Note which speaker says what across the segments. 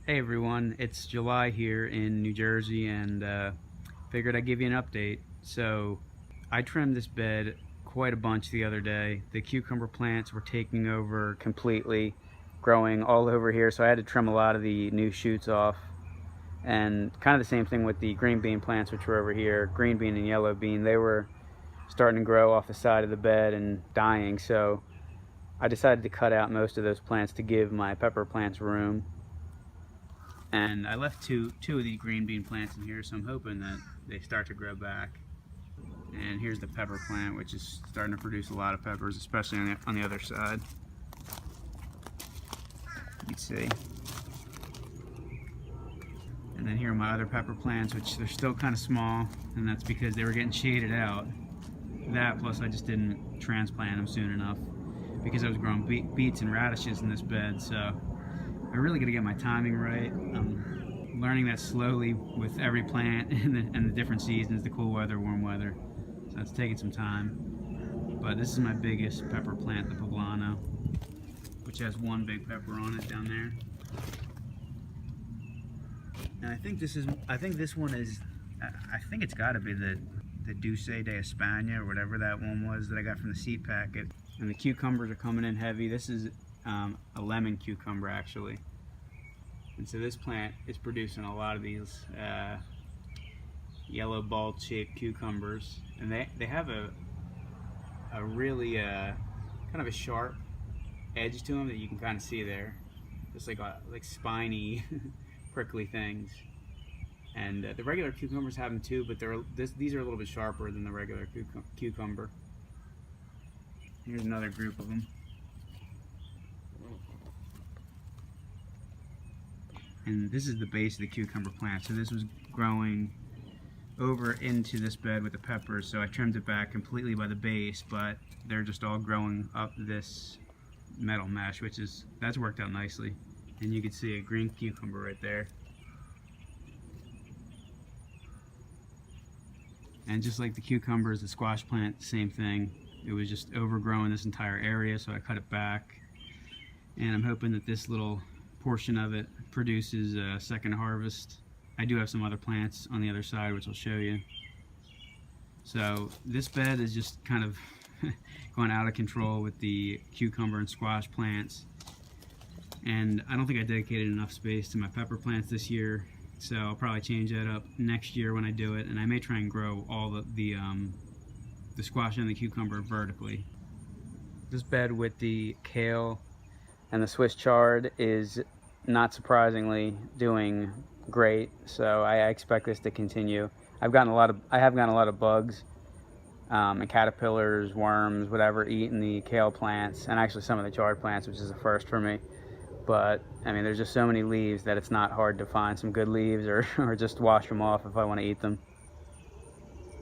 Speaker 1: Hey everyone, it's July here in New Jersey and figured I'd give you an update. So I trimmed this bed quite a bunch the other day. The cucumber plants were taking over completely, growing all over here, so I had to trim a lot of the new shoots off. And kind of the same thing with the green bean plants, which were over here. Green bean and yellow bean, they were starting to grow off the side of the bed and dying, so I decided to cut out most of those plants to give my pepper plants room. And I left two of the green bean plants in here, so I'm hoping that they start to grow back. And here's the pepper plant, which is starting to produce a lot of peppers, especially on the other side. You can see. And then here are my other pepper plants, which they're still kind of small, and that's because they were getting shaded out. That plus I just didn't transplant them soon enough because I was growing beets and radishes in this bed, so I really got to get my timing right. I'm learning that slowly with every plant and the different seasons, the cool weather, warm weather. So it's taking some time. But this is my biggest pepper plant, the Poblano, which has one big pepper on it down there. And I think this one is, I think it's got to be the Douce de España or whatever that one was that I got from the seed packet. And the cucumbers are coming in heavy. This is a lemon cucumber actually. And so this plant is producing a lot of these yellow ball-shaped cucumbers. And they have a really kind of a sharp edge to them that you can kind of see there. Just like spiny, prickly things. And the regular cucumbers have them too, but these are a little bit sharper than the regular cucumber. Here's another group of them. And this is the base of the cucumber plant. So this was growing over into this bed with the peppers, so I trimmed it back completely by the base, but they're just all growing up this metal mesh, that's worked out nicely. And you can see a green cucumber right there. And just like the cucumbers, the squash plant, same thing. It was just overgrowing this entire area, so I cut it back. And I'm hoping that this little portion of it produces a second harvest. I do have some other plants on the other side, which I'll show you. So this bed is just kind of going out of control with the cucumber and squash plants. And I don't think I dedicated enough space to my pepper plants this year. So I'll probably change that up next year when I do it, and I may try and grow all the squash and the cucumber vertically. This bed with the kale and the Swiss chard is not surprisingly doing great, so I expect this to continue. I have gotten a lot of bugs and caterpillars, worms, whatever, eating the kale plants and actually some of the chard plants, which is a first for me. But I mean, there's just so many leaves that it's not hard to find some good leaves or just wash them off if I want to eat them.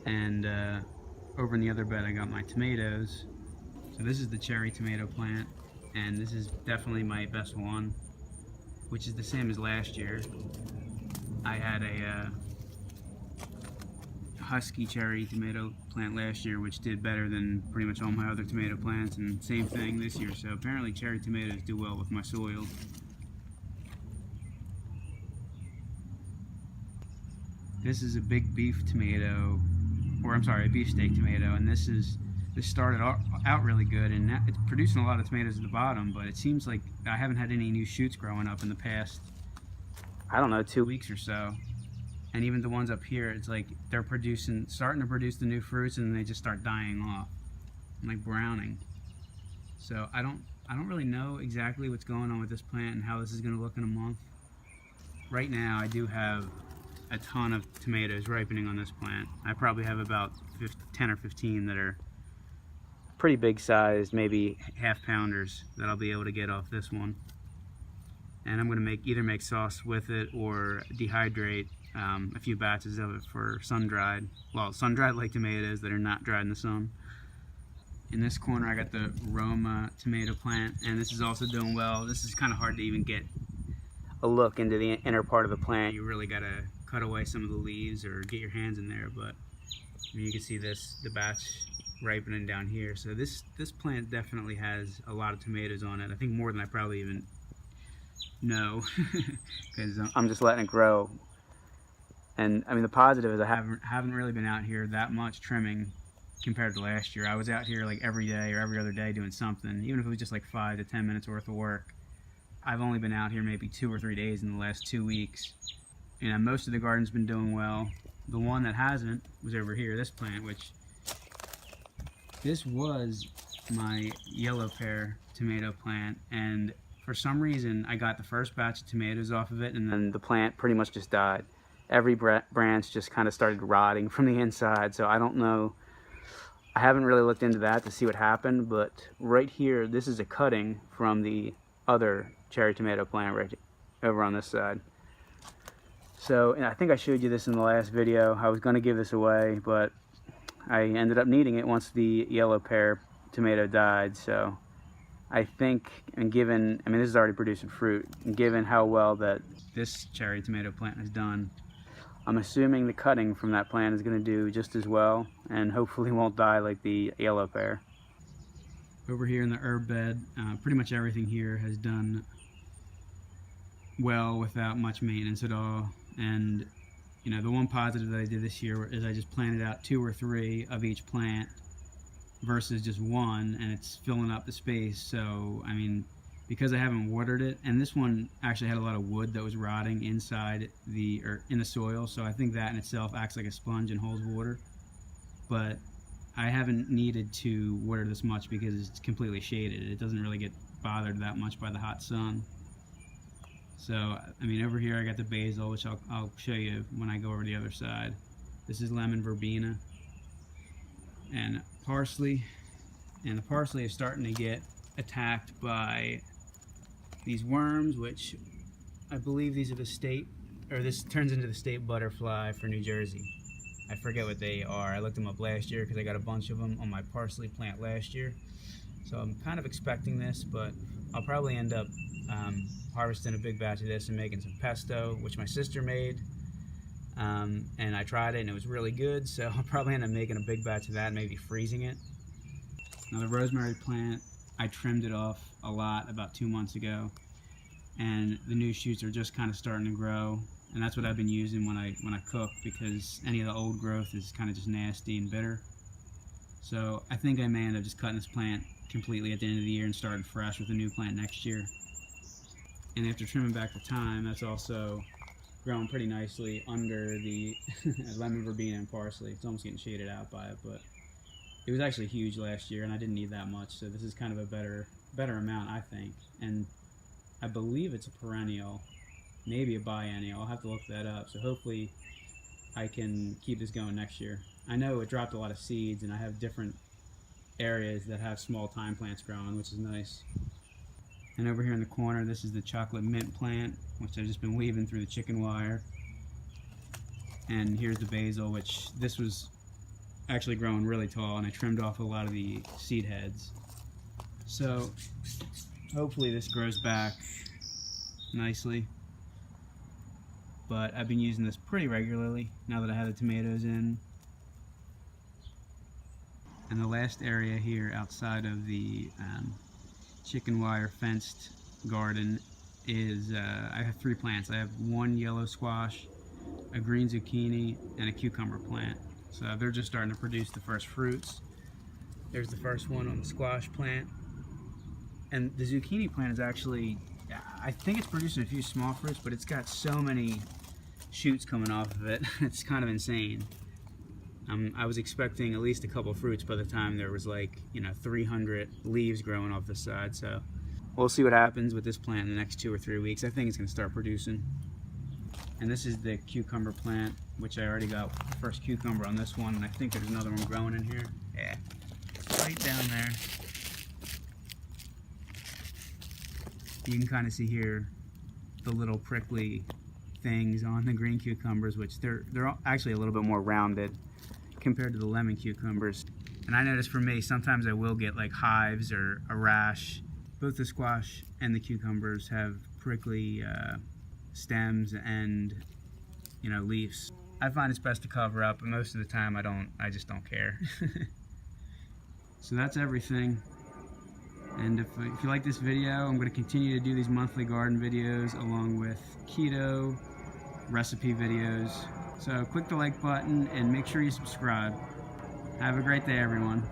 Speaker 1: And over in the other bed I got my tomatoes. So this is the cherry tomato plant, and this is definitely my best one, which is the same as last year. I had a husky cherry tomato plant last year, which did better than pretty much all my other tomato plants, and same thing this year. So apparently cherry tomatoes do well with my soil. This is a big beef tomato, or I'm sorry, a beefsteak tomato, and this started out really good, and now it's producing a lot of tomatoes at the bottom, but it seems like I haven't had any new shoots growing up in the past, I don't know, 2 weeks or so. And even the ones up here, it's like they're starting to produce the new fruits, and then they just start dying off, like browning. So I don't really know exactly what's going on with this plant and how this is going to look in a month. Right now, I do have a ton of tomatoes ripening on this plant. I probably have about 10 or 15 that are pretty big sized, maybe half-pounders, that I'll be able to get off this one. And I'm going to either make sauce with it or dehydrate a few batches of it for sun-dried. Well, sun-dried like tomatoes that are not dried in the sun. In this corner I got the Roma Tomato plant, and this is also doing well. This is kind of hard to even get a look into the inner part of the plant. You really got to cut away some of the leaves or get your hands in there, but I mean, you can see the batch ripening down here. So this plant definitely has a lot of tomatoes on it. I think more than I probably even no, because I'm just letting it grow. And I mean, the positive is I haven't really been out here that much trimming compared to last year. I was out here like every day or every other day doing something, even if it was just like 5 to 10 minutes worth of work. I've only been out here maybe 2 or 3 days in the last 2 weeks. And most of the garden's been doing well. The one that hasn't was over here, this plant, which this was my yellow pear tomato plant, and for some reason I got the first batch of tomatoes off of it and then the plant pretty much just died. Every branch just kind of started rotting from the inside, so I don't know. I haven't really looked into that to see what happened, but right here, this is a cutting from the other cherry tomato plant right over on this side. So, and I think I showed you this in the last video. I was going to give this away, but I ended up needing it once the yellow pear tomato died. So I think, and given, I mean, this is already producing fruit, and given how well that this cherry tomato plant has done, I'm assuming the cutting from that plant is going to do just as well, and hopefully won't die like the yellow pear. Over here in the herb bed, pretty much everything here has done well without much maintenance at all. And you know, the one positive that I did this year is I just planted out 2 or 3 of each plant versus just one, and it's filling up the space. So I mean, because I haven't watered it, and this one actually had a lot of wood that was rotting inside in the soil, so I think that in itself acts like a sponge and holds water. But I haven't needed to water this much because it's completely shaded. It doesn't really get bothered that much by the hot sun. So I mean, over here I got the basil, which I'll show you when I go over the other side. This is lemon verbena and parsley, and the parsley is starting to get attacked by these worms, which I believe these are the state, or this turns into the state butterfly for New Jersey. I forget what they are. I looked them up last year because I got a bunch of them on my parsley plant last year. So I'm kind of expecting this, but I'll probably end up harvesting a big batch of this and making some pesto, which my sister made. And I tried it and it was really good, so I'll probably end up making a big batch of that and maybe freezing it. Now the rosemary plant, I trimmed it off a lot about 2 months ago, and the new shoots are just kind of starting to grow, and that's what I've been using when I cook, because any of the old growth is kind of just nasty and bitter. So I think I may end up just cutting this plant completely at the end of the year and starting fresh with a new plant next year. And after trimming back the thyme, that's also growing pretty nicely under the lemon verbena and parsley. It's almost getting shaded out by it, but it was actually huge last year and I didn't need that much, so this is kind of a better amount, I think. And I believe it's a perennial, maybe a biennial. I'll have to look that up. So hopefully I can keep this going next year. I know it dropped a lot of seeds, and I have different areas that have small thyme plants growing, which is nice. And over here in the corner, this is the chocolate mint plant, which I've just been weaving through the chicken wire. And here's the basil, which this was actually growing really tall, and I trimmed off a lot of the seed heads. So hopefully this grows back nicely. But I've been using this pretty regularly now that I have the tomatoes in. And the last area here outside of the chicken wire fenced garden is I have 3 plants. I have 1 yellow squash, a green zucchini, and a cucumber plant. So they're just starting to produce the first fruits. There's the first one on the squash plant. And the zucchini plant is actually, I think it's producing a few small fruits, but it's got so many shoots coming off of it. It's kind of insane. I was expecting at least a couple fruits by the time there was 300 leaves growing off the side. So we'll see what happens with this plant in the next 2 or 3 weeks. I think it's going to start producing. And this is the cucumber plant, which I already got the first cucumber on this one, and I think there's another one growing in here. Yeah, right down there. You can kind of see here the little prickly things on the green cucumbers, which they're actually a little bit more rounded compared to the lemon cucumbers. And I notice for me, sometimes I will get like hives or a rash. Both the squash and the cucumbers have prickly stems and leaves. I find it's best to cover up, but most of the time I just don't care. So that's everything. And if you like this video, I'm going to continue to do these monthly garden videos along with keto recipe videos. So click the like button and make sure you subscribe. Have a great day, everyone.